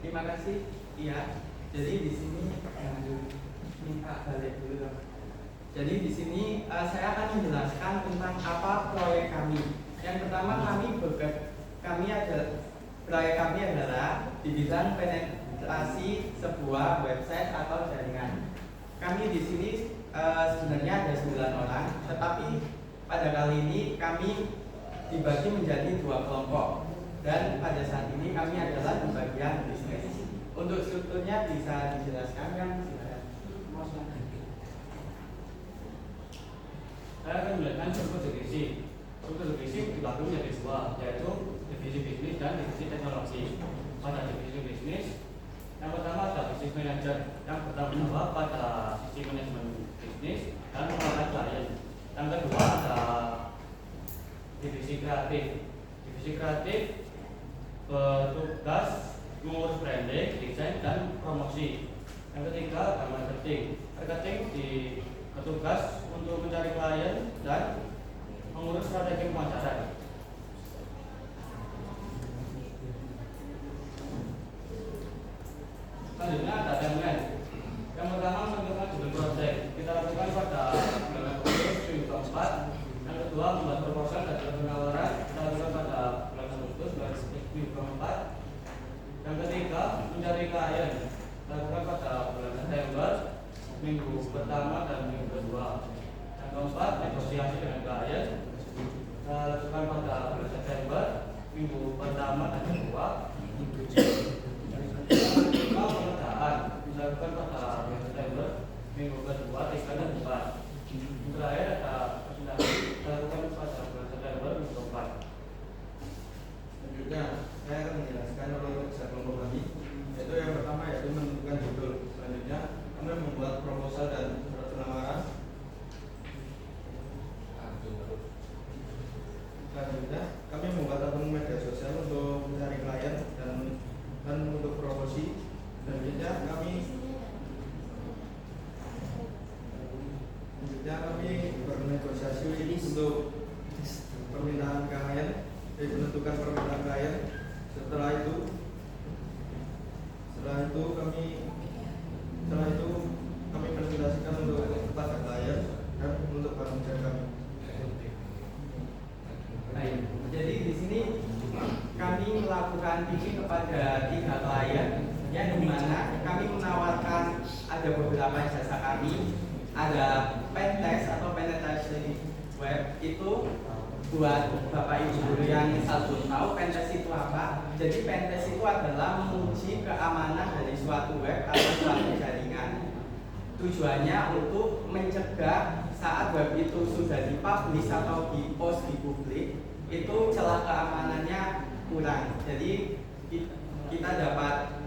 Terima kasih. Iya. Jadi di sini minta balik dulu dong. Jadi di sini saya akan menjelaskan tentang apa proyek kami. Yang pertama proyek kami adalah di bidang penetrasi sebuah website atau jaringan. Kami di sini sebenarnya ada 9 orang, tetapi pada kali ini kami dibagi menjadi 2 kelompok. Dan pada saat ini kami adalah di bagian bisnis. Untuk strukturnya bisa dijelaskan kan? Saya akan menjelaskan struktur divisi. Struktur divisi dibagi menjadi 2, yaitu divisi bisnis dan divisi teknologi. Pada divisi bisnis, yang pertama ada bisnis manager yang bertanggung jawab pada sisi manajemen bisnis dan pengelolaan klien. Yang kedua ada divisi kreatif. Divisi kreatif bertugas mengurus branding, desain, dan promosi. Yang ketiga ada marketing. Marketing bertugas untuk mencari klien dan mengurus strategi pemasaran. Selanjutnya ada timeline. Yang pertama menentukan judul project. Kita lakukan pada bulan Agustus minggu keempat. Yang kedua membuat proposal dan penawaran. Kita lakukan pada bulan Agustus minggu keempat. Yang ketiga mencari klien. Kita lakukan pada bulan September minggu pertama dan minggu kedua. Yang keempat negosiasi dengan klien. Kita lakukan pada bulan September minggu pertama dan kedua. Pengadaan dilakukan pada September minggu kedua, 3 dan 4. Terakhir ada presentasi dilakukan pada bulan September minggu keempat. Selanjutnya saya akan menjelaskan oleh kerja kelompok kami, yaitu yang pertama yaitu menentukan judul. Selanjutnya kami membuat proposal dan surat penawaran. Selanjutnya kami membuat akun media sosial untuk mencari klien dan untuk promosi. Selanjutnya kami bernegosiasi untuk permintaan klien, menentukan permintaan klien. Setelah itu kami presentasikan untuk kepada klien dan untuk barang kami. Baik, jadi di sini kami melakukan pitching kepada 3 klien, yang dimana kami menawarkan ada beberapa jasa kami. Ada pentest atau penetrasi web. Itu buat bapak ibu guru yang belum tahu pentest itu apa. Jadi pentest itu adalah menguji keamanan dari suatu web atau suatu jaringan. Tujuannya untuk mencegah saat web itu sudah dipublish atau dipost di publik, itu celah keamanannya kurang. Jadi kita dapat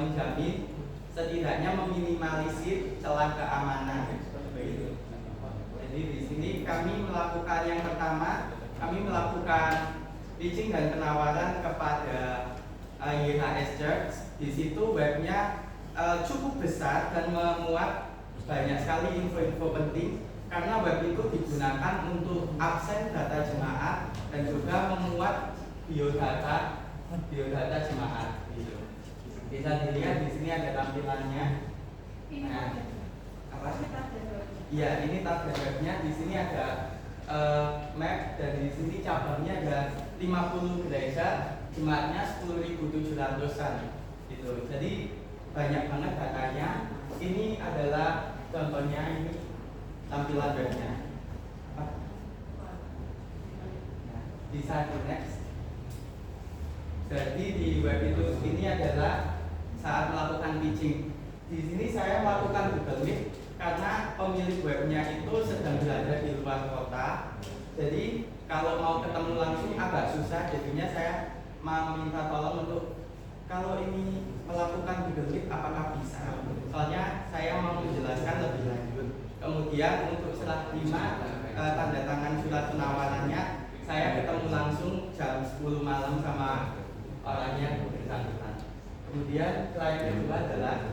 menjamin setidaknya meminimalisir celah keamanan. Jadi di sini kami melakukan yang pertama, kami melakukan pitching dan penawaran kepada YHS Church. Di situ webnya cukup besar dan memuat banyak sekali info-info penting, karena web itu digunakan untuk absen data jemaat dan juga memuat biodata jemaat. Gitu. Bisa dilihat di sini ada tampilannya. Nah, apa sih? Iya, ini tab webnya. Di sini ada map dan di sini cabangnya ada 50 gereja, jemaatnya 10.700-an. Gitu. Jadi banyak banget datanya. Ini adalah contohnya, ini tampilan webnya. Nah, bisa di next. Jadi di web itu ini adalah saat melakukan pitching. Di sini saya melakukan Google Meet karena pemilik webnya itu sedang berada di luar kota. Jadi kalau mau ketemu langsung agak susah. Jadinya saya mau minta tolong untuk kalau ini melakukan Google Meet apakah bisa. Soalnya saya mau menjelaskan Kemudian untuk setelah terima tanda tangan surat penawarannya, saya ketemu langsung jam 10 malam sama orangnya bersangkutan. Kemudian klien kedua adalah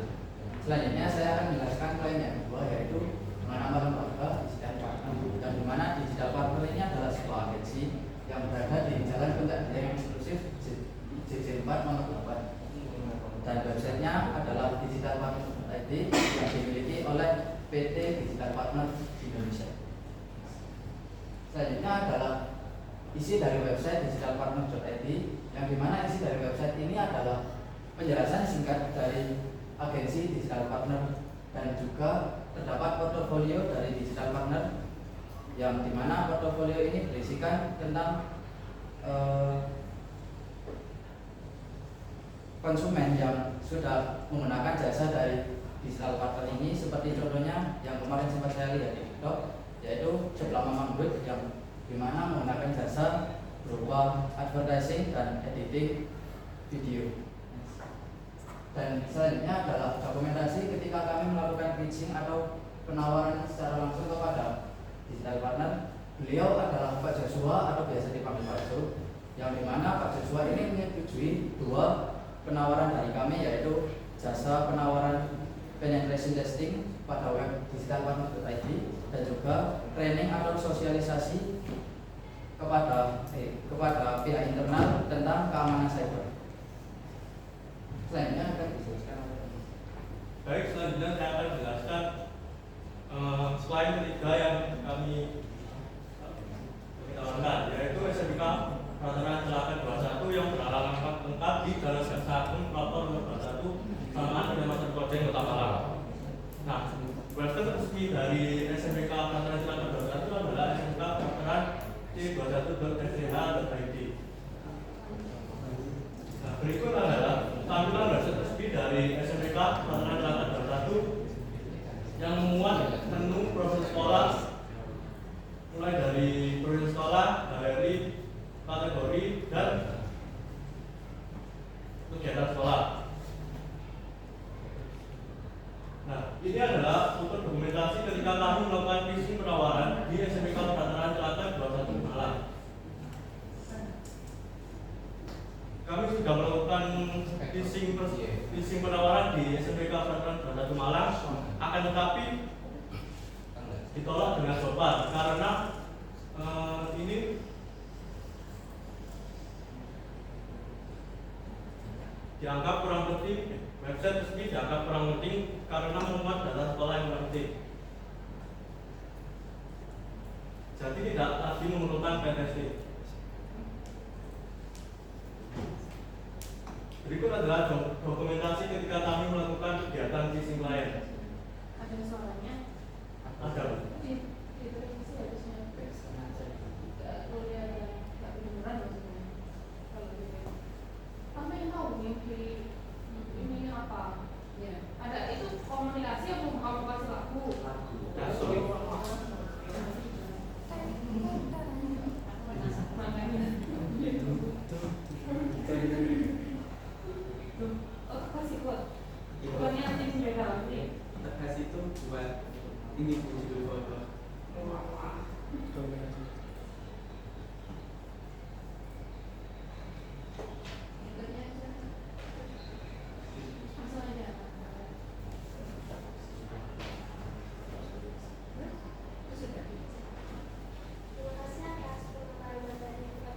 selanjutnya saya akan menjelaskan klien yang kedua, yaitu menambah lembaga digital partner, dan di mana digital partner ini adalah sebuah agensi yang berada di Jalan Pengadilan Eksklusif JJ4 nomor 8, dan websitenya adalah digitalpartner.id yang dimiliki oleh PT Digital Partner Indonesia. Selanjutnya adalah isi dari website digitalpartner.id, yang dimana isi dari website ini adalah penjelasan singkat dari agensi digital partner, dan juga terdapat portofolio dari digital partner, yang dimana portofolio ini berisikan tentang konsumen yang sudah menggunakan jasa dari digital partner ini, seperti contohnya yang kemarin sempat saya lihat di TikTok, yaitu Cepla Mamang Good, yang dimana menggunakan jasa berupa advertising dan editing video. Dan selanjutnya adalah dokumentasi ketika kami melakukan pitching atau penawaran secara langsung kepada digital partner. Beliau adalah Pak Joshua atau biasa dipanggil Pak Jo, yang dimana Pak Joshua ini menyetujui 2 penawaran dari kami, yaitu jasa penawaran penetration testing pada web digitalpartner.id, dan juga training atau sosialisasi kepada pihak internal tentang keamanan cyber. Selanjutnya akan dijelaskan oleh Baik, selanjutnya saya akan jelaskan slide ketiga yang kami tawarkan, yaitu SMK Peraturan Celakan 21 yang beralamat lengkap di Jalan Jaksa Agung Pelopor nomor 21 samaan dengan Master Project Kota Malang. Nah, website resmi dari SMK Peraturan Celakan 21 adalah SMK Peraturan C21.sch.id. Nah, berikut adalah tampilan website resmi dari SMK Peraturan Celakan 21 yang memuat menu proses sekolah, mulai dari proses sekolah, galeri, kategori, dan kegiatan sekolah. Nah, ini adalah untuk dokumentasi ketika kami melakukan pitching penawaran di SMK Peraturan Celakan 21 Malang. Kami sudah melakukan pitching penawaran di SMK Peraturan 21 Malang, akan tetapi ditolak dengan sopan karena ini dianggap kurang penting. Website resmi dianggap kurang penting karena memuat data sekolah yang penting. Jadi tidak lagi memerlukan pentesting. Berikut adalah dokumentasi ketika kami melakukan kegiatan phishing klien. Ada suaranya? Ada. Di televisi harusnya nggak kuliah yang nggak kedengeran maksudnya. Kalau gitu, kamu yang tahu yang di ini apa? Ya. Ada itu komunikasi yang mau kamu kasih lagu. Oh, kasih buat. Bukannya nanti menjaga nanti. kasih itu buat ini judul foto. Langsung aja. Terima kasih atas pengetahuan dari kita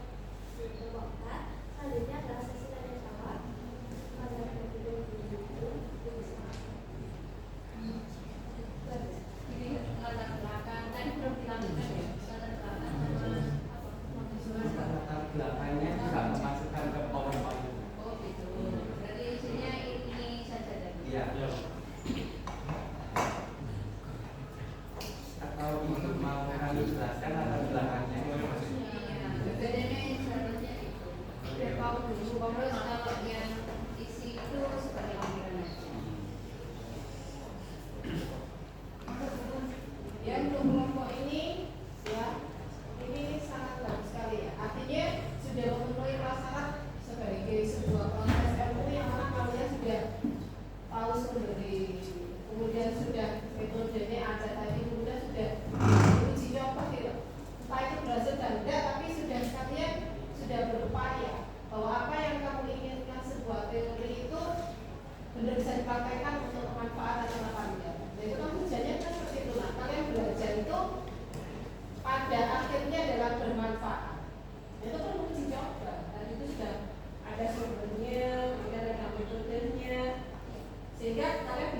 selanjutnya adalah sesi tanya jawab pada video ini. Jadi latar belakang tadi belum dilakukan ya. Latar belakang sama Latar belakangnya tidak memasukkan ke PowerPoint. oh gitu. Berarti isinya ini saja tadi. Iya. Atau ibu mau kami jelaskan latar belakangnya? Bedanya seharusnya itu. Biar tahu dulu. Terus kalau yang isi itu seperti apa? Ya, untuk kelompok ini ya ini sangat bagus sekali ya. Artinya sudah memenuhi prasyarat sebagai sebuah kontes MUI yang mana kalian sudah tahu sumber kemudian sudah metodenya ada tadi, kemudian sudah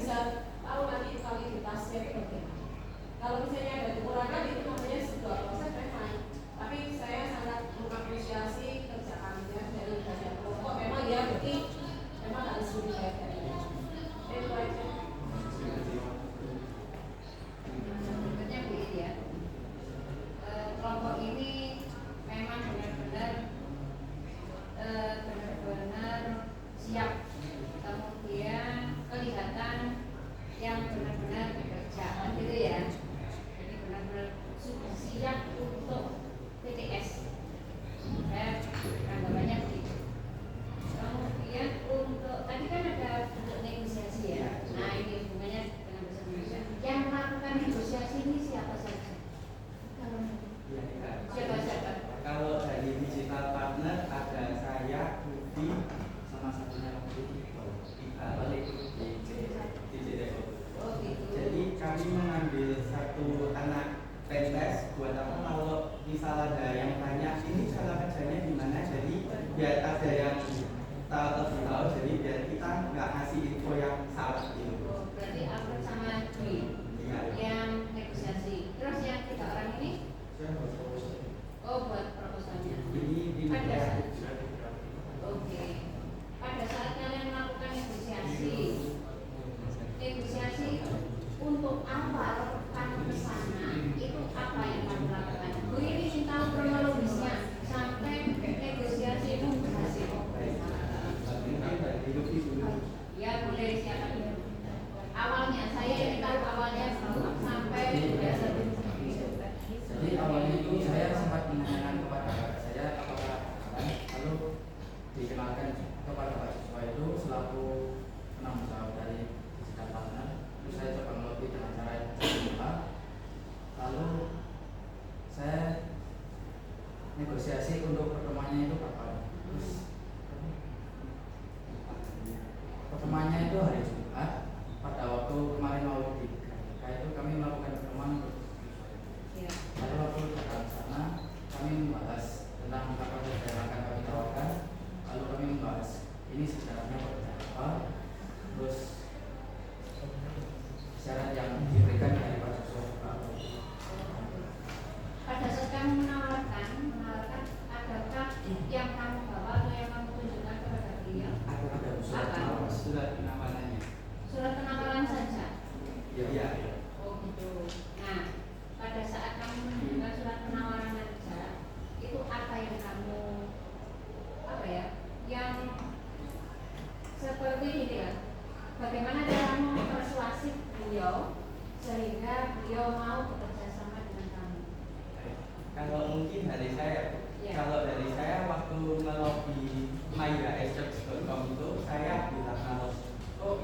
bisa tahu nanti validitasnya itu bagaimana. Kalau misalnya ada kekurangan itu namanya sebuah proses memang. Tapi saya sangat mengapresiasi kerja kalian dari bagian kelompok. Memang ya berarti memang harus lebih baik dari ini. Itu aja. Berikutnya begini ya, kelompok ini memang benar-benar siap, kemudian kelihatan yang benar-benar bekerja, gitu ya. Jadi benar-benar sudah siap untuk PTS. Anggapannya begitu. Kemudian untuk tadi kan ada bentuk negosiasi ya. Nah ini hubungannya dengan bahasa Indonesia. Yang melakukan negosiasi ini siapa saja? Siapa? Kalau dari digital partner ada saya, Budi, sama satunya lagi Iqbal di JDO. Oh gitu. Jadi kami mengambil satu anak PNS buat apa kalau misal ada yang tanya ini cara kerjanya gimana, jadi biar ada yang tahu, jadi biar kita nggak ngasih info yang salah gitu. Oh, berarti Alfred sama Dwi Iya. yang negosiasi. Terus yang 3 orang ini? Oh, buat proposalnya. Ini di Pada media. saat, oke. Pada saat kalian melakukan negosiasi untuk apa kamu ke sana? Itu apa yang kamu lakukan? Bu ini ingin tahu kronologisnya sampai negosiasi itu berhasil. Mungkin dari Lucky dulu. Ya boleh silakan. Awalnya saya ingin tahu awalnya sampai berhasil. Jadi awalnya itu saya sempat menanyakan kepada kakak saya apakah lalu dikenalkan kepada Pak siswa itu selaku penanggung jawab dari digital partner. Terus saya coba melobi dengan cara yang terbuka. Lalu saya negosiasi untuk pertemuannya itu kapan. Terus pertemuannya itu hari Jumat pada waktu kemarin mau di itu kami melakukan pertemuan untuk Ya. lalu waktu datang sana kami membahas tentang apa saja yang akan kami tawarkan. Lalu kami membahas ini sebenarnya pekerjaan apa, terus syarat yang diberikan dari Pak Siswa. Pada saat kamu menawarkan, adakah yang kamu bawa atau yang kamu tunjukkan kepada beliau? Ada Surat penawarannya. Surat penawaran saja. Iya. Oh gitu. Nah, pada saat kamu menunjukkan surat penawaran saja, itu apa yang kamu yang seperti ini ya? Bagaimana caramu persuasif beliau sehingga beliau mau bekerja sama dengan kamu? Kalau mungkin dari saya, Ya. kalau dari saya waktu melobi myasjobs.com itu saya bilang kalau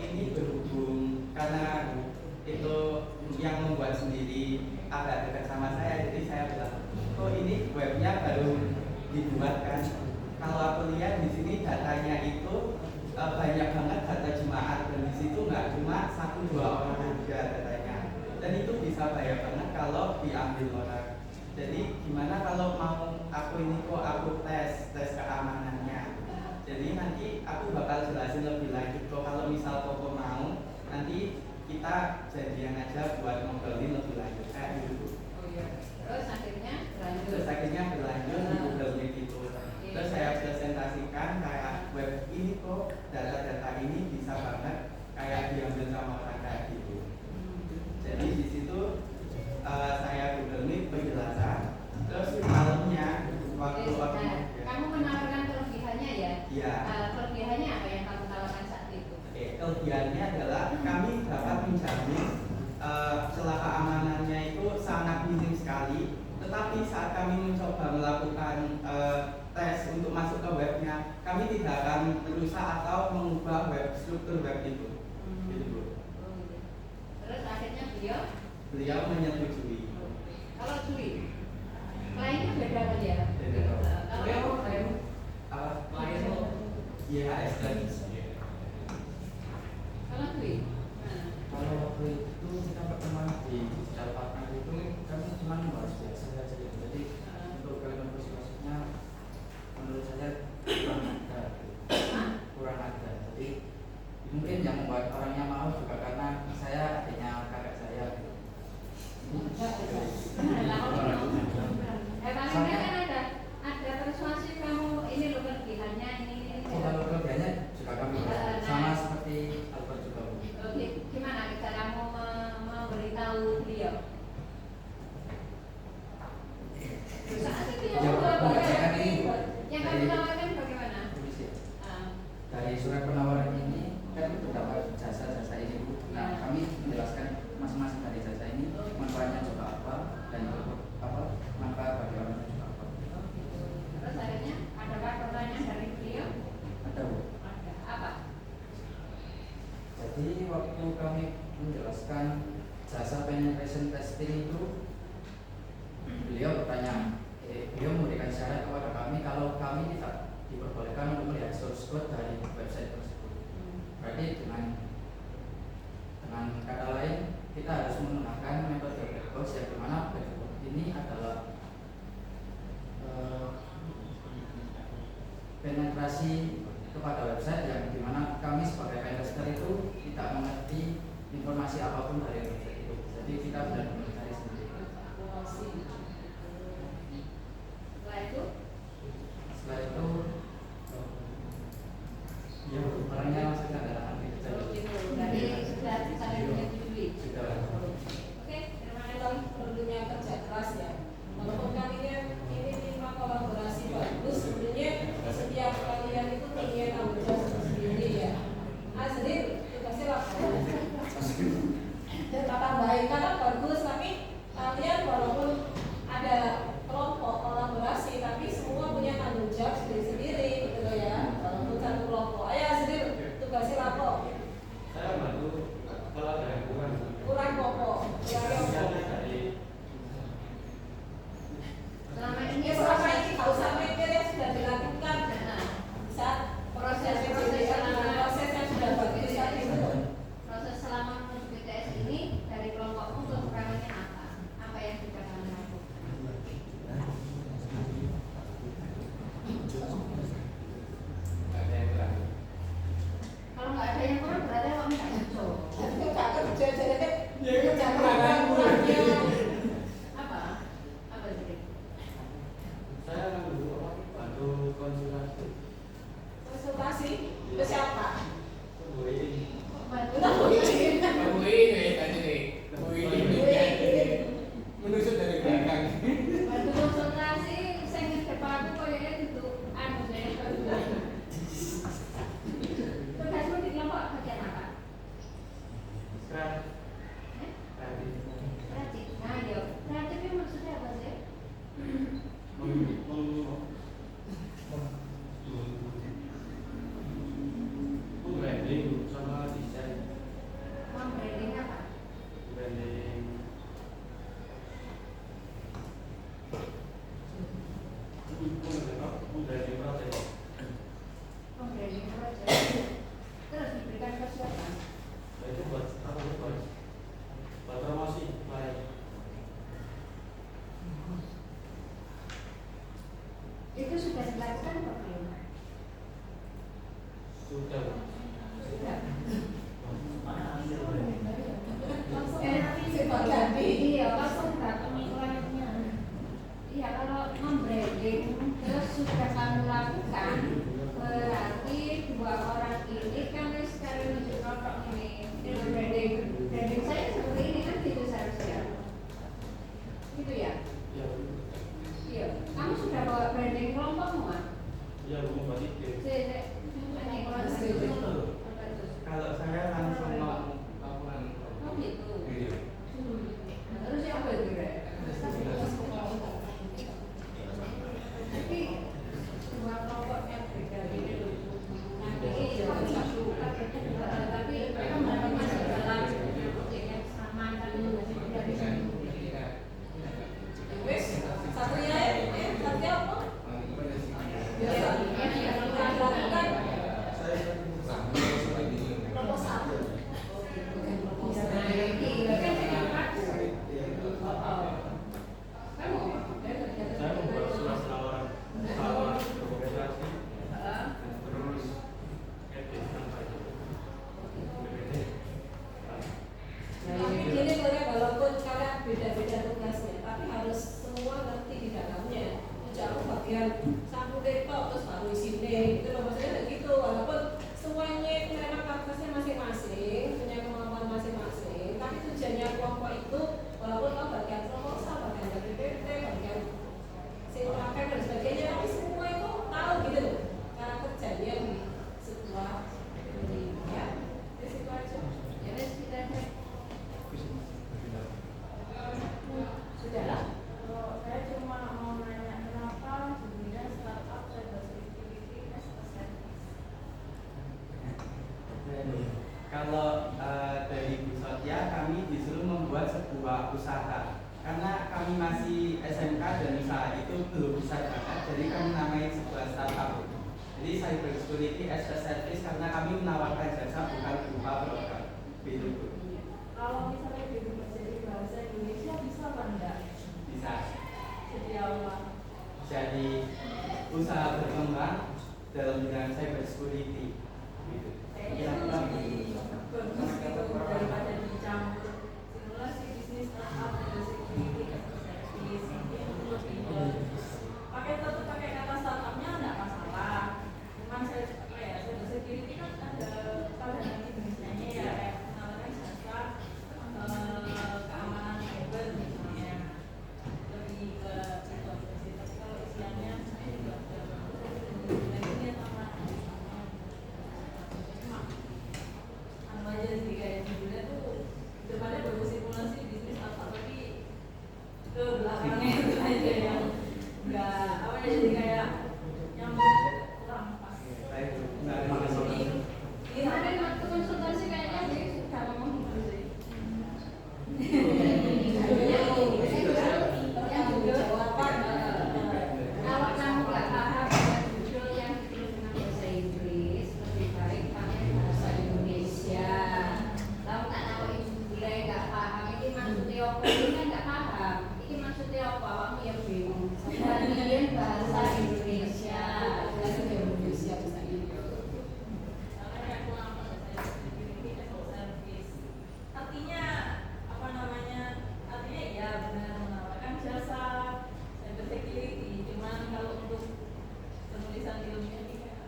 ini berhubung karena itu yang membuat sendiri agak dekat sama saya, jadi saya bilang ini webnya baru dibuat kan. Kalau aku lihat di sini datanya itu banyak banget data jemaat dan di situ nggak cuma 1-2 orang aja datanya, dan itu bisa bahaya banget kalau diambil orang. Jadi gimana kalau mau aku ini aku tes keamanannya. Jadi nanti aku bakal jelasin lebih lanjut kalau misal Koko mau, nanti kita jadian aja buat ngobrolin lebih lanjut kayak gitu. Oh iya. Terus akhirnya berlanjut di Google Meet itu. Terus saya presentasikan kayak web ini kok data-data ini bisa banget kayak diambil sama orang kayak gitu. Jadi di situ saya Google Meet penjelasan. Terus malamnya waktu kamu menawarkan kelebihannya ya? Iya. Kelebihannya apa yang kamu tawarkan saat itu? Kelebihannya adalah kami dapat menjamin celah keamanannya itu sangat minim sekali. Tetapi saat kami mencoba melakukan tes untuk masuk ke webnya, kami tidak akan merusak atau mengubah struktur web itu. Gitu, Bu. Terus akhirnya Beliau menyetujui. Kalau Dwi, lainnya beda kan ya? Beda. Kalau baru Lain IHS dan kalau Dwi, Kalau waktu itu kita pertemuan di digital partner itu kami cuma membahas biasa saja. Jadi untuk kalimat persuasifnya menurut saya kurang ada. Jadi mungkin yang membuat orangnya mau juga karena kami menjelaskan jasa penetration testing itu, beliau bertanya, beliau memberikan syarat kepada kami kalau kami tidak diperbolehkan untuk melihat source code dari website tersebut. Berarti dengan kata lain, kita harus menggunakan metode black box, yang dimana black box ini adalah penetrasi kepada website yang dimana kami sebagai pentester itu tidak mengerti informasi apapun dari website itu. Jadi kita benar-benar mencari sendiri. Setelah itu ya orangnya langsung tanda tangan kerja. Berarti sudah saling menyetujui. Sudah. Oke, memang perlunya kerja keras ya. Walaupun kalian ini lima kolaborasi bagus, sebenarnya setiap kalian itu punya tanggung jawab sendiri ya. Asli tugasnya laporan. Dan kata baik kata bagus, tapi kalian walaupun ada kelompok kolaborasi, tapi semua punya tanggung jawab sendiri-sendiri gitu ya. Walaupun satu kelompok, ayo asli tugasnya lapor. Saya bantu kalau ada yang Kurang pokok, kurang pokok. Selama ini nggak usah mikir yang sudah dilakukan. Saat proses yang sudah bagus tadi itu. Proses selama menuju BTS ini dari kelompokmu kekurangannya apa? Apa yang sudah kamu lakukan? Kalau nggak ada yang kurang berarti kamu nggak nyusul. Nggak kerja jadi kerja kurangnya. Apa? Apa jadi? saya akan dulu bantu konsultasi. Konsultasi ke siapa? Bantu. menusuk dari belakang. Bantu konsultasi, saya ingin depanku kayaknya itu anu saya. Tugasmu di kelompok bagian apa? Kreatif. Nah, yo, kreatif itu maksudnya apa sih? Branding sama desain. Branding apa? Branding branding project. Branding project. Terus diberikan ke siapa? Nah, itu buat apa itu buat promosi klien. Itu sudah dilakukan atau belum? Sudah. Iya, langsung datang kliennya. Iya, kalau membranding terus sudah kamu lakukan, berarti dua orang ini kan sekarang menuju kelompok ini dengan branding saya seperti ini kan gitu seharusnya. Gitu ya? Iya. Iya. Kamu sudah bawa branding kelompokmu kan? Iya, mau balik ke. Kalau saya langsung mau laporan. Oh gitu. Terus apa itu Rek? Jadi dua kelompok yang berbeda ini nanti satu tapi mereka masih dalam yang sama tapi tidak bisa. Wes, satu ya, satu apa? Biasa, yang dilakukan proposal. Saya membuat surat penawaran sama organisasi, terus edit sampai Tapi gini boleh walaupun kalian beda-beda tugasnya, tapi harus semua ngerti di dalamnya. Jangan bagian satu laptop terus baru isi link, itu loh maksudnya kayak gitu. Walaupun semuanya memang kapasitasnya masing-masing, punya kemampuan masing-masing, tapi tujuannya kelompok itu walaupun kau bagian proposal, bagian dari PPT, bagian simulasi dan sebagainya, tapi semua itu tahu gitu loh cara kerjanya di sebuah ini ya. Di situ aja. Ya wes kita cek. kami masih SMK dan usaha itu belum besar banget, jadi kami namai sebuah startup. Jadi cyber security as a service karena kami menawarkan jasa bukan berupa produk. Gitu. Kalau misalnya berubah jadi bahasa Indonesia bisa apa enggak? Bisa. Jadi apa? Jadi usaha berkembang dalam bidang cyber security. Gitu. Kayaknya itu lebih bagus gitu daripada dicampur simulasi bisnis startup dan security as a service. Itu lebih bagus. Pakai kata startupnya enggak masalah. Cuman saya cyber security kan ada pada Indonesia-nya ya, kayak misalnya jasa keamanan cyber misalnya, lebih ke itu aja sih. Tapi kalau isiannya saya juga ini sama aja sih, kayak judulnya tuh depannya bersimulasi bisnis startup, tapi ke belakangnya itu aja yang enggak apa ya, jadi kayak yang kurang pas. Kemarin waktu konsultasi kayaknya dia sudah ngomong gitu sih. Kalau kamu nggak paham dengan judul yang ditulis dengan bahasa Inggris, lebih baik pakai bahasa Indonesia. Kalau tak tahu judulnya nggak paham, ini maksudnya apa? Ini kan nggak paham. Ini maksudnya apa? Kamu yang bingung. Kemudian bahasa Indonesia, bahasa Indonesia bisa gitu. Artinya apa namanya? Artinya ya benar menawarkan jasa cyber security. Cuman kalau untuk penulisan ilmunya ini kayak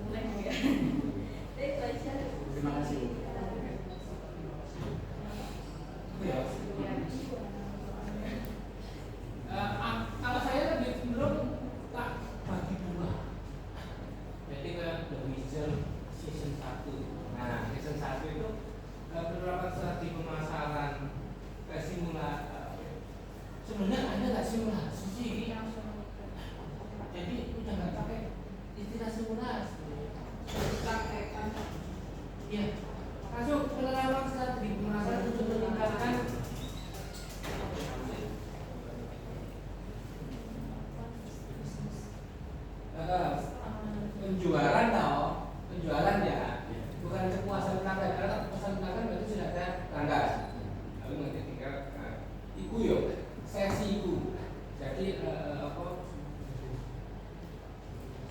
mulai ya. Jadi itu aja. Terima kasih. Kalau saya lebih cenderung tak bagi dua. Jadi ke The Witcher season 1. Nah, season 1 itu beberapa strategi pemasaran simulasi. Sebenarnya ada nggak simulasi sih? Jadi udah nggak pakai istilah simulasi. Praktekkan. Iya. Masuk penerapan strategi pemasaran untuk meningkatkan penjualan penjualan ya, bukan kepuasan pelanggan. Karena kepuasan pelanggan berarti sudah ada pelanggan. Lalu nanti tinggal iku yo sesi iku. Jadi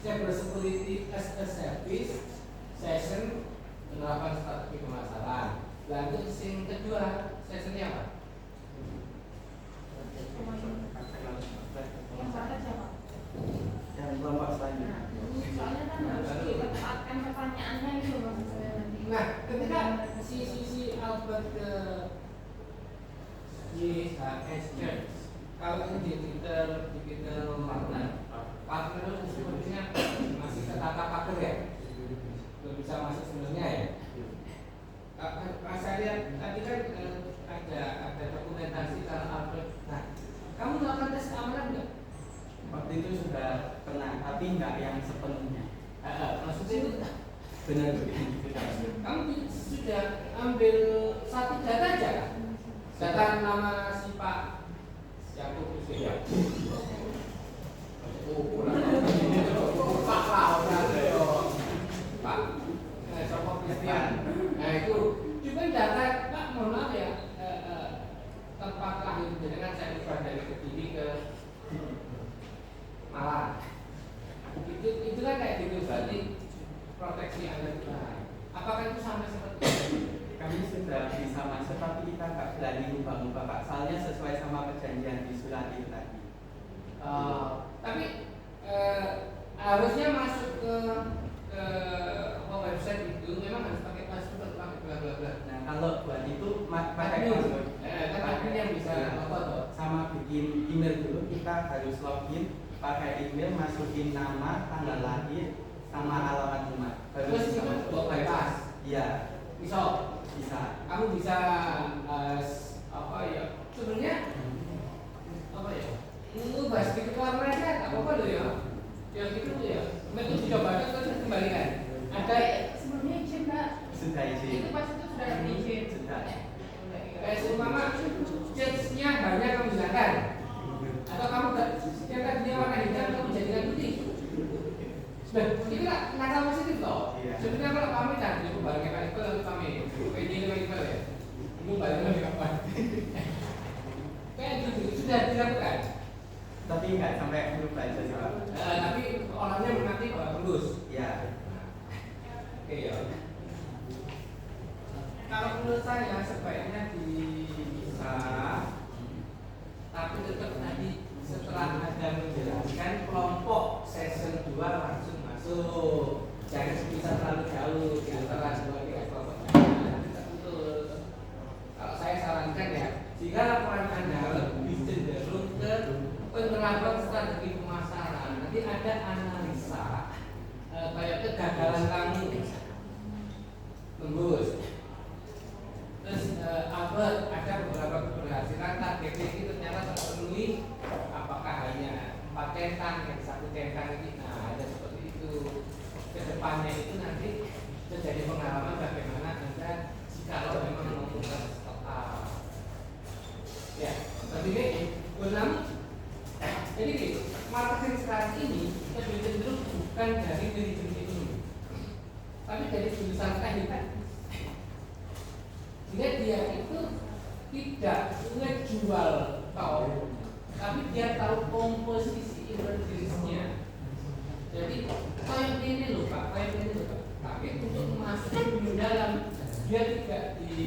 cyber security as a service session penerapan strategi pemasaran. Lalu yang kedua sessionnya apa? Yang mana siapa? Yang kelompok selanjutnya. Soalnya kan harus ditempatkan pertanyaannya itu maksud saya nanti. Nah, ketika si Albert JHS Church, kalau ini digital partner itu sepertinya masih ketata pagar ya, belum bisa masuk sebenarnya ya. Saya lihat tadi kan ada dokumentasi kalau Albert. Nah, kamu melakukan tes keamanan nggak? Waktu itu sudah pernah, tapi nggak yang sepenuhnya. Maksudnya itu Benar begitu. kamu sudah ambil satu data aja kan? Data nama si Pak Yakub ya. Pak Joko Kristian. Nah itu cuma data Pak, mohon maaf ya, tempat lahir jenengan saya ubah dari Kediri ke Malang. Itu kan kayak gitu, berarti proteksi Anda Tuhan. Apakah itu sama seperti itu? Kami sudah bisa masuk, tapi kita nggak berani ubah-ubah Pak. Soalnya sesuai sama perjanjian di surat itu tadi. Tapi harusnya masuk ke website itu memang harus pakai password, pakai bla bla bla. Nah kalau buat itu pakai Admin. password. Kan admin yang bisa apa tuh? Sama bikin email dulu, kita harus login pakai email, masukin nama, tanggal lahir, sama alamat rumah. Terus itu buat bypass. Iya, Bisa. Kamu bisa apa ya? Sebenarnya apa ya? Lu bahas gitu keluar mereka apa apa loh ya? Yang itu ya. Itu dicoba terus kembalikan. Ada sebelumnya izin Mbak. Sudah izin. Itu pas itu sudah izin. Sudah. seumpama chatnya banyak kamu gunakan. masuk, jangan bisa terlalu jauh di antara dua kelompok. Betul. Kalau saya sarankan ya, jika laporan Anda lebih cenderung ke penerapan strategi pemasaran, nanti ada analisa kayak kegagalan kamu tembus. Terus ada beberapa keberhasilan targetnya ini ternyata terpenuhi, apakah hanya 4 centang, yang 1 centang ini. Nah, ada seperti itu. Kedepannya itu nanti menjadi pengalaman bagaimana Anda jika memang membutuhkan startup. Ya, seperti ini. Jadi gitu, marketing sekarang ini lebih cenderung bukan dari manajemen ekonomi, tapi dari jurusan teknik. Sehingga dia itu tidak ngejual tol, tapi dia tahu komposisi ingredientsnya. Jadi kayak ini loh Pak, tapi untuk masuk di dalam dia tidak di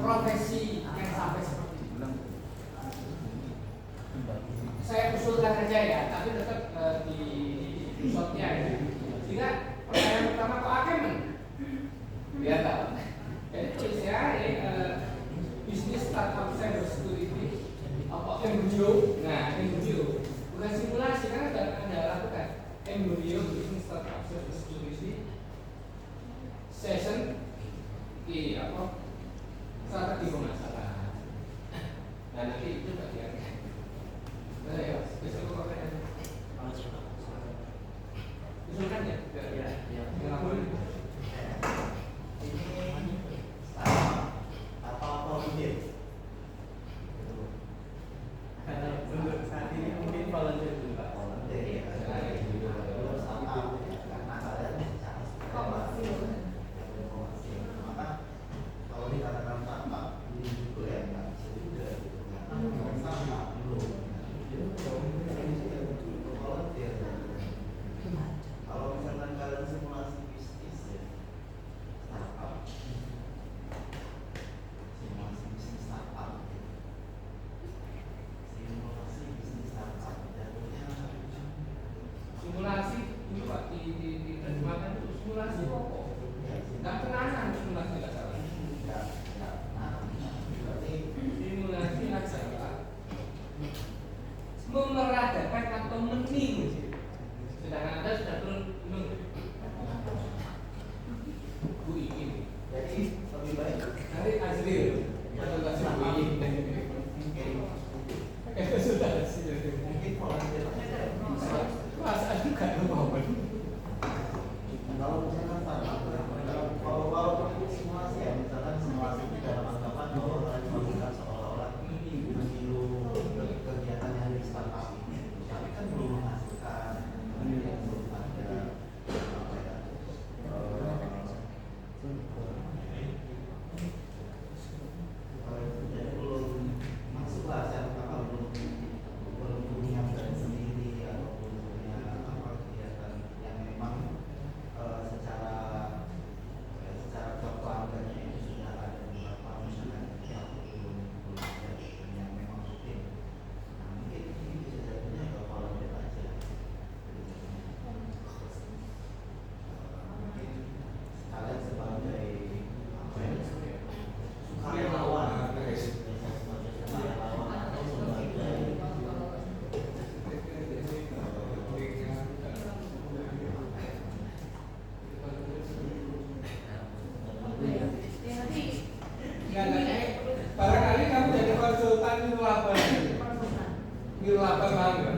profesi yang sampai seperti itu. Saya usulkan aja ya, tapi tetap di shotnya ya. Jika pertanyaan pertama kok Akemen? Dia tahu. Jadi tulis ya, bisnis startup cyber security, apa embrio? Nah, embrio bukan simulasi, kan Anda lakukan embrio bisnis startup cyber security session strategi pemasaran. Nah, nanti itu bagian. Nah, ya, besok kok usulkan ya? Ya. Apa ide? Kalau untuk saat ini mungkin volunteer dulu Pak. Kalau dikatakan startup, ini juga ya nggak bisa juga. Startup belum. Kalau misalkan kalian simulasi bisnis ya, startup, simulasi bisnis startup, jatuhnya simulasi itu Pak diterjemahkan itu simulasi pokok. Nggak tenanan simulasi nggak salah. Simulasi adalah memeragakan atau meniru. Sedangkan Anda sudah turun gunung. Bu ingin. jadi lebih baik Nanti asli. Atau nggak sih Bu ingin. Sudah sih. mungkin volunteer Perasaan juga mau. kalau misalkan startup kalau simulasi ya misalkan simulasi itu dalam anggapan bahwa orang melakukan seolah-olah meniru kegiatan yang di startup ini, tapi kan belum menghasilkan, belum ada apa ya jadi belum masuklah siapa belum punya brand sendiri ataupun punya apa kegiatan yang memang secara pelanggannya itu sudah ada beberapa misalkan yang belum ada yang memang rutin. Nah mungkin ini bisa jadinya ke volunteer aja. Mungkin kalian sebagai apa ya sukarelawan atau sebagai Barangkali kamu jadi konsultan di laba bangga.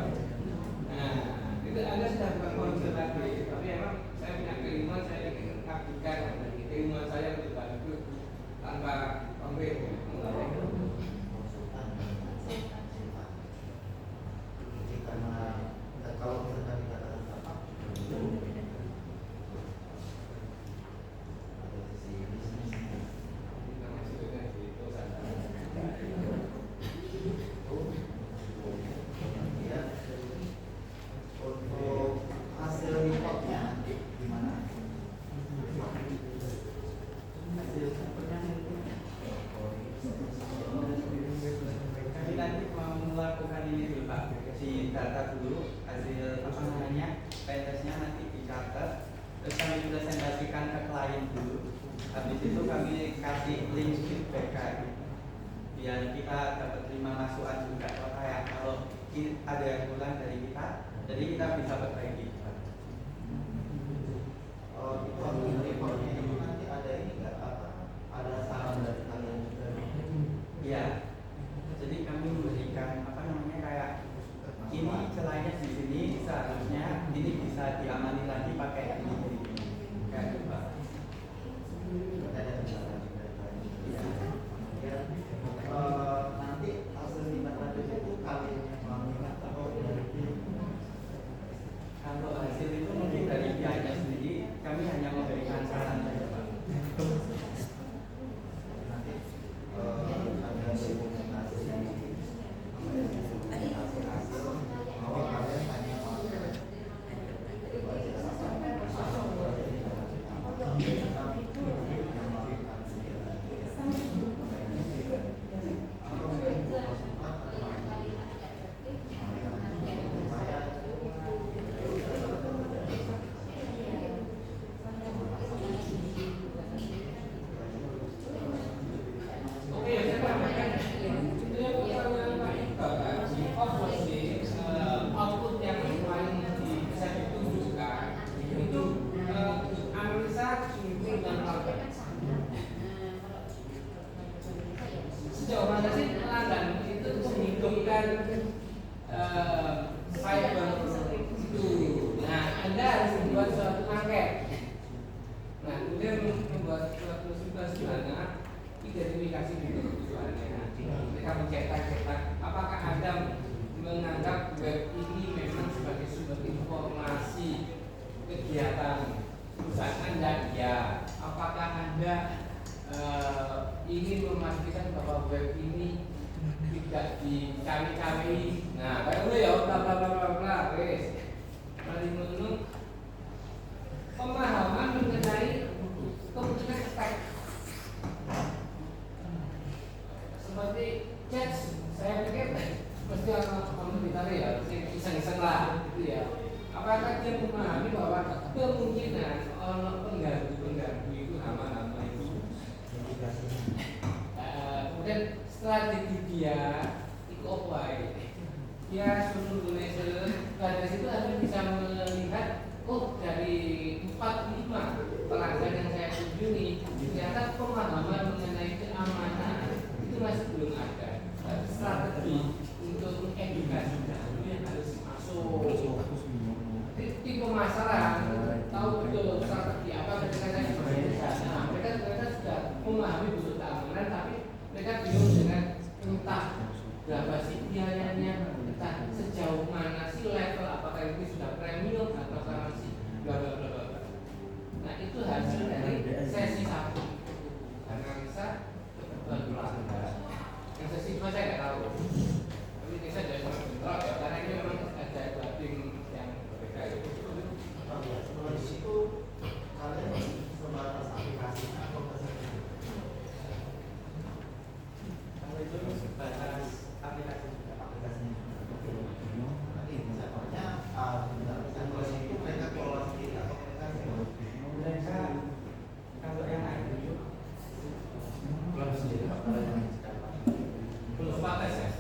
Nah, itu Anda sudah bukan konsultan lagi, tapi emang saya punya keilmuan, saya ingin mengabdikan keilmuan saya untuk bantu tanpa pamrih. karena kalau misalkan dikatakan startup ada sisi bisnisnya. Kemudian untuk hasil reportnya nanti gimana? Hasil reportnya saling feedback kayak gitu. Biar kita dapat terima masukan juga kayak kalau ada yang kurang dari kita, jadi kita bisa perbaiki. Oh, itu reportnya itu nanti ada ini nggak apa? Ada saran dari kalian juga? Iya. Jadi kami memberikan apa namanya kayak ini celahnya di sini, seharusnya ini bisa diamani lagi pakai ini kayak gitu Pak. Ada saran dari kalian. Iya. Ya. Nanti hasil tindak lanjut itu kalian yang mengingat atau dari tim? Kalau hasil itu mungkin dari pihaknya sendiri, kami hanya memberikan saran saja Pak. Nanti ada dokumentasi hasil bahwa kalian hanya Oke, saya tambahkan. Itu yang pertanyaan Pak Iqbal tadi, apa sih output yang paling bisa ditunjukkan itu analisa survei dan market. Sejauh mana sih pelanggan itu menghidupkan fiber itu? Nah, Anda harus membuat suatu angket. Nah, kemudian membuat suatu sederhana identifikasi dulu kebutuhannya. Mereka mencetak apakah Anda menganggap web ini memang sebagai sumber informasi kegiatan perusahaan Anda? Ya. Apakah Anda ingin memastikan bahwa web ini tidak dicari-cari? Nah, kayak dulu ya, bla bla bla bla bla, wes. Mari menurut pemahaman mengenai kebutuhan teks. Seperti chat, saya pikir mesti orang ditarik ya, iseng-iseng lah, gitu ya. Apakah dia memahami bahwa kemungkinan orang pengganggu itu hama-hama itu? Kemudian strategi dia itu apa? Dia suruh Indonesia, dari situ Anda bisa melihat, oh dari 4-5 pelanggan yang saya kunjungi, ternyata pemahaman mengenai keamanan itu masih belum ada. Strategi untuk mengedukasi itu yang harus masuk. Tipe masalah tahu betul strategi apa ketika saya di sana. Mereka ternyata sudah memahami butuh keamanan, tapi mereka bingung dengan entah berapa sih biayanya, entah sejauh mana sih level, apakah itu sudah premium atau masih bla bla bla bla. Nah itu hasil dari sesi 1 analisa kebutuhan pelanggan. Yang sesi 2 saya nggak tahu, tapi ini saya dari bentrok ya, karena ini memang ada 2 tim yang berbeda itu. Setelah di situ kalian sebatas aplikasi atau Kalau itu sebatas aplikasi juga. aplikasinya. Nanti misalnya itu mereka kelola sendiri atau mereka Mereka kalau yang ada itu Belum sendiri Pak, kalau yang Belum sepakat ya,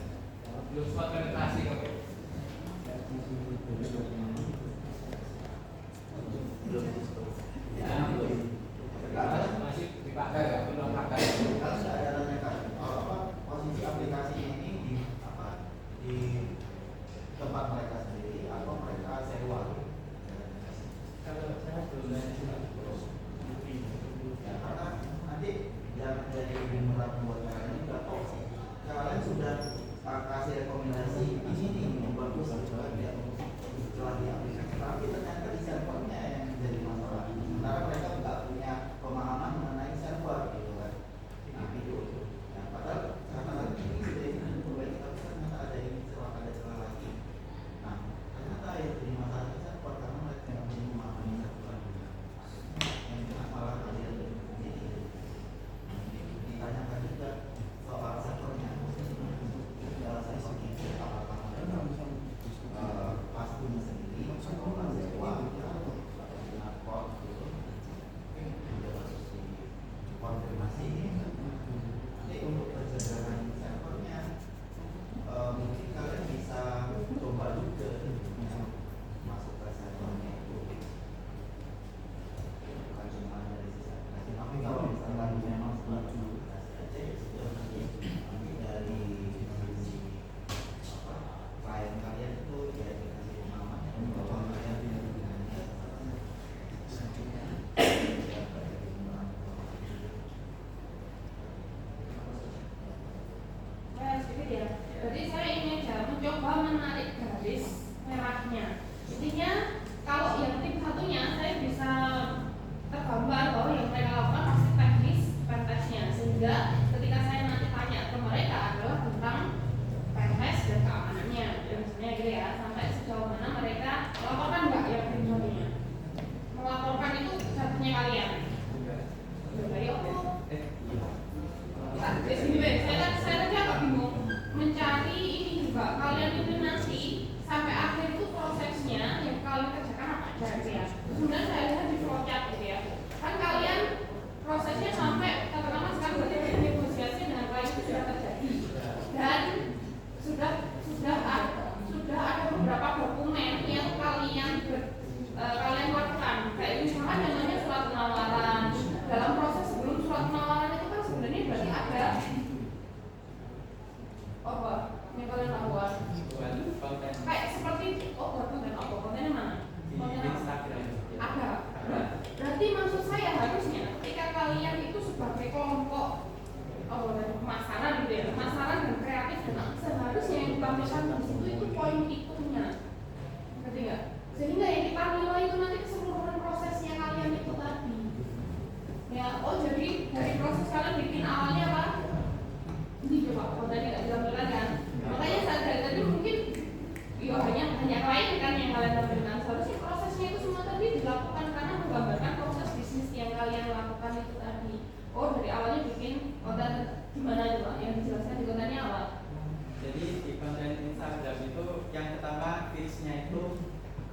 belum sepakat penetrasi kok. Ya, masih dipakai ya, belum pakai. kalau nggak ada tanyakan posisi aplikasi ini di tempat mereka sendiri atau mereka sewa. kalau saya belum Ya, karena nanti yang jadi berat buat kalian ini juga kalian sudah kasih rekomendasi ini nih yang bagus setelah di aplikasi, tapi ternyata di servernya yang menjadi masalah. Sementara mereka nggak punya pemahaman mengenai server gitu kan. Nah itu. Ya, padahal karena ini sudah ini diperbaiki, tapi ternyata ada ini ada celah lagi. Nah ternyata yang jadi masalah di server karena mereka nggak punya pemahaman server. Yang malah kalian jadi ditanyakan juga sehingga ketika saya nanti tanya ke mereka adalah tentang PNS dan keamanannya, ya, misalnya gitu ya, sampai sejauh mana mereka melaporkan nggak ya contohnya, melaporkan itu satunya kalian. Ya, Nah, saya tadi agak bingung mencari ini juga kalian itu nanti sampai akhir itu prosesnya yang kalian kerjakan apa aja gitu ya. Sebenarnya saya lihat di flowchart gitu ya. Kan kalian prosesnya sampai katakanlah sekarang berarti negosiasi dengan klien itu sudah terjadi dan sudah ada beberapa dokumen yang kalian lakukan. Kayak misalkan namanya surat penawaran. Dalam proses sebelum surat penawaran itu kan sebenarnya berarti ada apa yang kalian lakukan? Kayak seperti kontennya mana? Konten apa? Ada. Berarti maksud saya harusnya ketika kalian itu sebagai kelompok pemasaran gitu ya, pemasaran dan kreatif dan seharusnya yang ditampilkan di situ itu poin itunya, ngerti nggak? Sehingga yang kita nilai itu nanti keseluruhan prosesnya kalian itu tadi. Ya, jadi dari proses kalian bikin awalnya apa? Ini coba, kalau tadi nggak ditampilkan kan? Makanya saat dari tadi mungkin hanya klien kan yang kalian tampilkan. Seharusnya prosesnya itu semua tadi dilakukan karena menggambarkan proses bisnis yang kalian lakukan itu tadi. Oh, dari awalnya bikin konten gimana coba? Yang dijelaskan di kontennya apa? Jadi di konten Instagram itu yang pertama tips-nya itu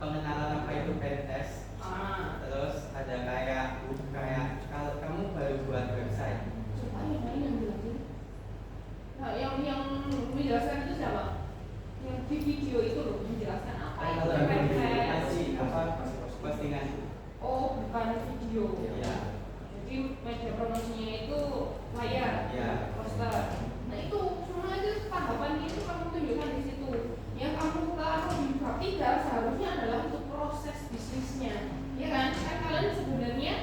pengenalan apa itu PNS. Terus ada kayak kalau kamu baru buat website. Coba yang lain yang jelasin. Nah, yang menjelaskan itu siapa? Yang di video itu loh menjelaskan apa itu PNS. Apa postingan? Oh, bukan video. Ya. Jadi media promosinya itu layar, ya, poster. Nah itu semua itu tahapan itu kamu tunjukkan di situ. Yang kamu taruh di bab 3 seharusnya adalah untuk proses bisnisnya, ya kan? Kan kalian sebenarnya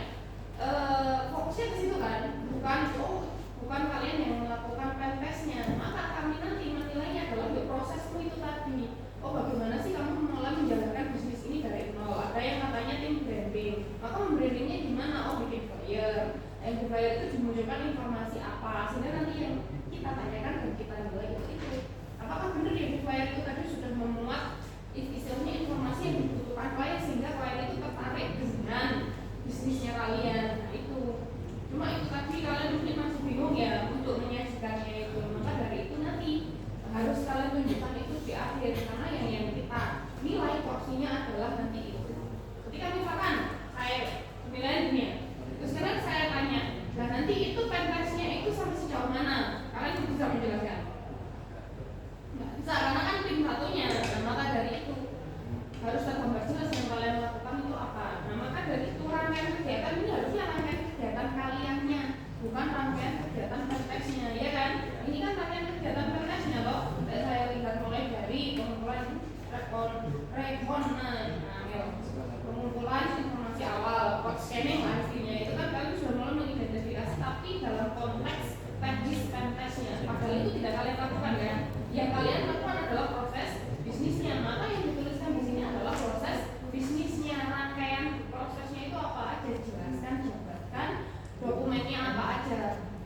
fokusnya ke situ kan, bukan kalian yang melakukan pentestnya. Maka kami nanti menilainya adalah di prosesmu itu tadi. Oh bagaimana sih kamu mulai menjalankan bisnis ini dari nol? Ada yang katanya tim branding, maka membrandingnya gimana? Oh bikin flyer, yang di flyer itu dimunculkan informasi apa? Sehingga nanti yang kita tanyakan dan kita nilai itu. Apakah benar yang di flyer itu tadi sudah memuat istilahnya informasi yang dibutuhkan klien sehingga klien itu tertarik dengan bisnisnya kalian? Nah itu. Cuma itu tadi kalian mungkin masih bingung ya untuk menyajikannya itu. Maka dari itu nanti harus kalian tunjukkan itu di akhir karena yang kita nilai porsinya adalah nanti itu. Ketika misalkan saya nilai dunia, terus sekarang saya tanya, dan nanti itu pentestnya itu sampai sejauh mana? Kalian bisa menjelaskan? Nggak bisa karena kan tim satunya. Nah, maka dari itu harus tergambar jelas yang kalian lakukan itu apa. Nah maka dari itu rangkaian kegiatan ini harusnya rangkaian kegiatan kaliannya, bukan rangkaian kegiatan pentestnya, ya kan? Ini kan rangkaian kegiatan pentestnya loh. Saya lihat mulai dari pengumpulan pengumpulan informasi awal, code scanning lah artinya itu kan kalian sudah mulai mengidentifikasi, tapi dalam konteks teknis pentestnya, padahal itu tidak kalian lakukan kan? Yang kalian lakukan adalah proses bisnisnya. Maka yang dituliskan di sini adalah proses bisnisnya, rangkaian prosesnya itu apa aja, jelaskan, jabarkan, dokumennya apa aja,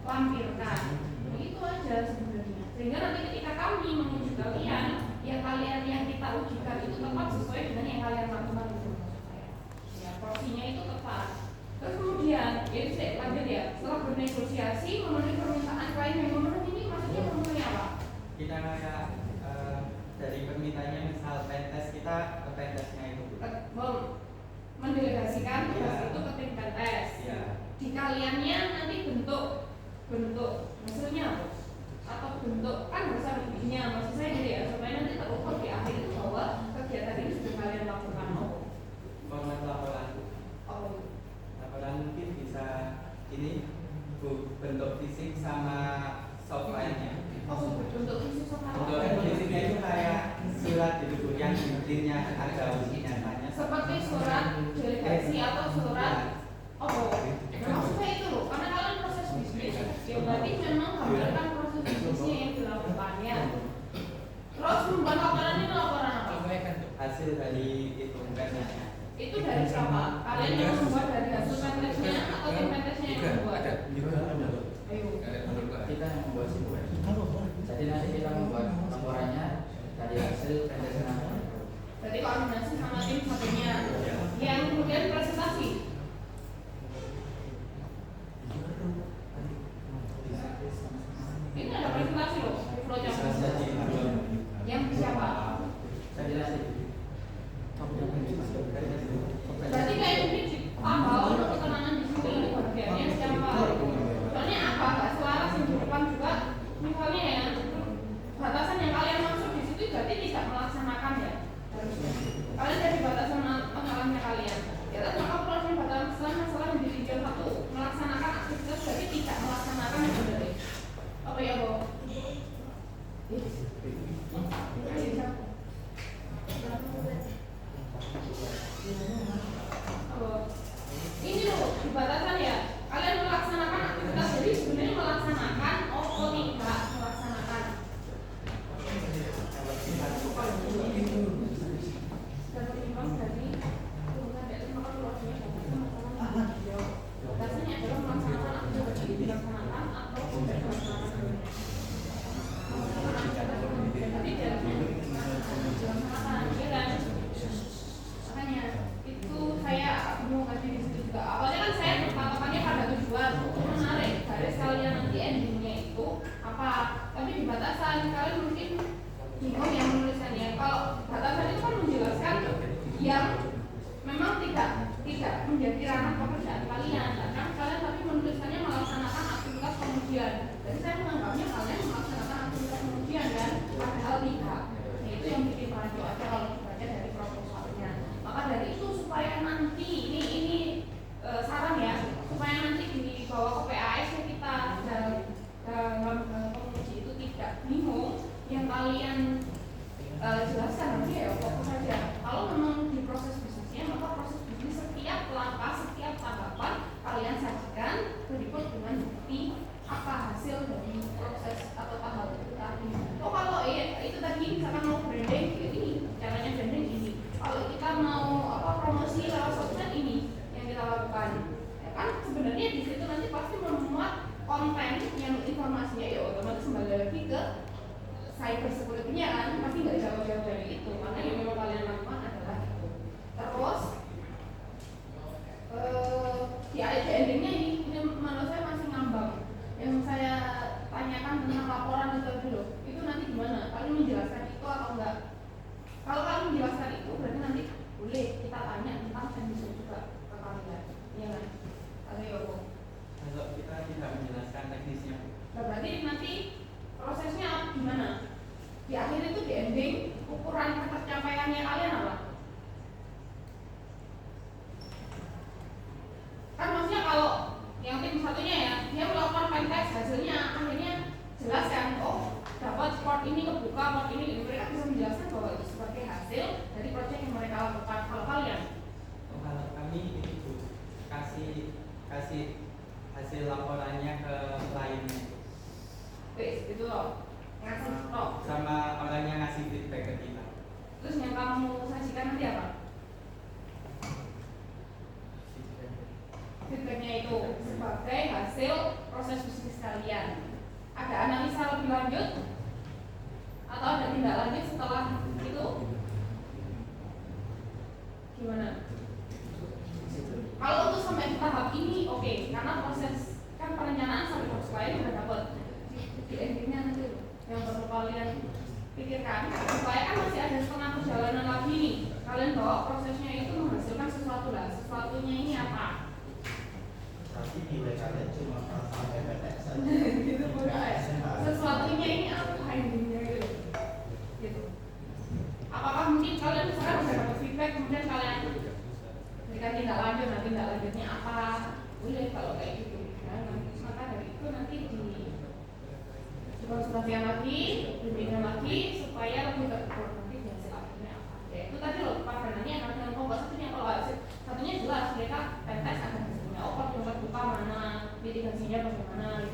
lampirkan. Nah, itu aja sebenarnya. Sehingga nanti ketika kami menguji kalian, yang kita ujikan itu tepat sesuai dengan yang kalian lakukan itu maksud saya. Ya, porsinya itu tepat. Terus kemudian, jadi saya lanjut ya. Setelah bernegosiasi memenuhi permintaan klien yang memenuhi ini maksudnya memenuhi apa? Kita kayak dari permintaannya misal pentest kita ke pentestnya itu. Mendelegasikan tugas itu ke tim pentest. Ya. Di kaliannya nanti bentuk hasilnya apa? Atau bentuk kan bisa lebihnya, maksud saya gitu ya, supaya nanti terukur di akhir itu bahwa kegiatan ini sudah kalian lakukan. Format laporan. Laporan mungkin bisa ini bentuk fisik sama soft file-nya. Bentuk fisik soft file. Bentuk fisiknya itu kayak surat gitu yang intinya ada nyatanya. Seperti surat delegasi atau surat maksudnya itu loh, karena kalian proses bisnis ya berarti memang gambarkan proses bisnisnya yang dilakukan ya. Terus membuat laporan ini laporan apa? Hasil dari itu pentestnya. Itu dari siapa? Kalian yang membuat dari hasil pentestnya atau tim pentestnya yang membuat? Ayo. misalnya ya batasan yang kalian maksud di situ berarti tidak melaksanakan ya harusnya kalian jadi batasan masalahnya kalian ya tapi maka proses batasan masalah yang dirinci satu melaksanakan aktivitas berarti tidak melaksanakan yang benar apa ya Bu? Ini loh di batasan ya kalian melaksanakan aktivitas jadi sebenarnya melaksanakan oh tidak melaksanakan batasannya adalah melaksanakan aktivitas dilaksanakan atau tidak dilaksanakan makanya itu saya mau kasih di situ juga awalnya kan saya patokannya pada tujuan untuk menarik garis kalian nanti endingnya itu apa tapi di batasan kalian mungkin bingung yang menulisannya kalau batasan itu kan menjelaskan yang memang tidak menjadi ranah pekerjaan kalian kan kalian tapi menulisannya melaksanakan aktivitas kemudian jadi saya menganggapnya kalian melaksanakan aktivitas kemudian kan padahal tidak nah, itu yang bikin maju aja kalau dibaca dari proposalnya maka dari itu supaya nanti ini saran ya supaya nanti dibawa ke PAS kita dalam penguji itu tidak bingung yang kalian jelaskan nanti ya fokus saja kalau memang di proses bisnisnya maka proses bisnis setiap langkah setiap tahapan kalian sajikan berikut dengan bukti apa hasil dari proses atau tahap itu tadi oh kalau itu tadi misalkan mau branding ini caranya branding ini kalau kita mau promosi lewat sosmed ini yang kita lakukan ya kan sebenarnya di situ nanti pasti memuat konten yang informasinya ya otomatis kembali lagi ke cyber security-nya kan pasti nggak jauh-jauh dari itu karena yang memang kalian lakukan adalah itu terus di endingnya ini menurut saya masih ngambang yang saya tanyakan tentang laporan itu dulu itu nanti gimana kalian menjelaskan itu atau enggak kalau kalian menjelaskan itu berarti nanti boleh kita tanya tentang teknisnya juga ke kalian iya kan kalau kita tidak menjelaskan teknisnya berarti nanti prosesnya gimana di akhir itu di ending ukuran pencapaiannya kalian apa kan maksudnya kalau yang tim satunya ya dia melakukan pentest hasilnya akhirnya jelas kan oh dapat port ini kebuka port ini mereka bisa menjelaskan bahwa itu sebagai hasil dari proyek yang mereka lakukan kalau kalian kalau kami itu kasih hasil laporannya ke kliennya itu loh ngasih stok sama orang yang ngasih feedback ke kita terus yang kamu sajikan nanti apa feedbacknya itu sebagai hasil proses bisnis kalian ada analisa lebih lanjut atau ada tindak lanjut setelah itu gimana kalau untuk sampai di tahap ini oke, karena proses kan perencanaan sampai proses lain udah dapat di endingnya nanti yang perlu kalian pikirkan supaya kan masih ada setengah perjalanan lagi nih kalian bawa prosesnya itu menghasilkan sesuatu lah sesuatunya ini apa tapi nilai kalian cuma sampai PTS saja gitu sesuatunya ini apa endingnya gitu apakah mungkin kalian sekarang udah dapat feedback kemudian kalian berikan tindak lanjut nah tindak lanjutnya apa boleh kalau kayak gitu nah, maka dari itu nanti dikonsultasikan lagi dibimbingan lagi supaya lebih terukur nanti hasil akhirnya apa ya itu tadi loh padanannya karena yang pokok satunya kalau satunya jelas mereka tes akan hasilnya oh kalau buka mana mitigasinya bagaimana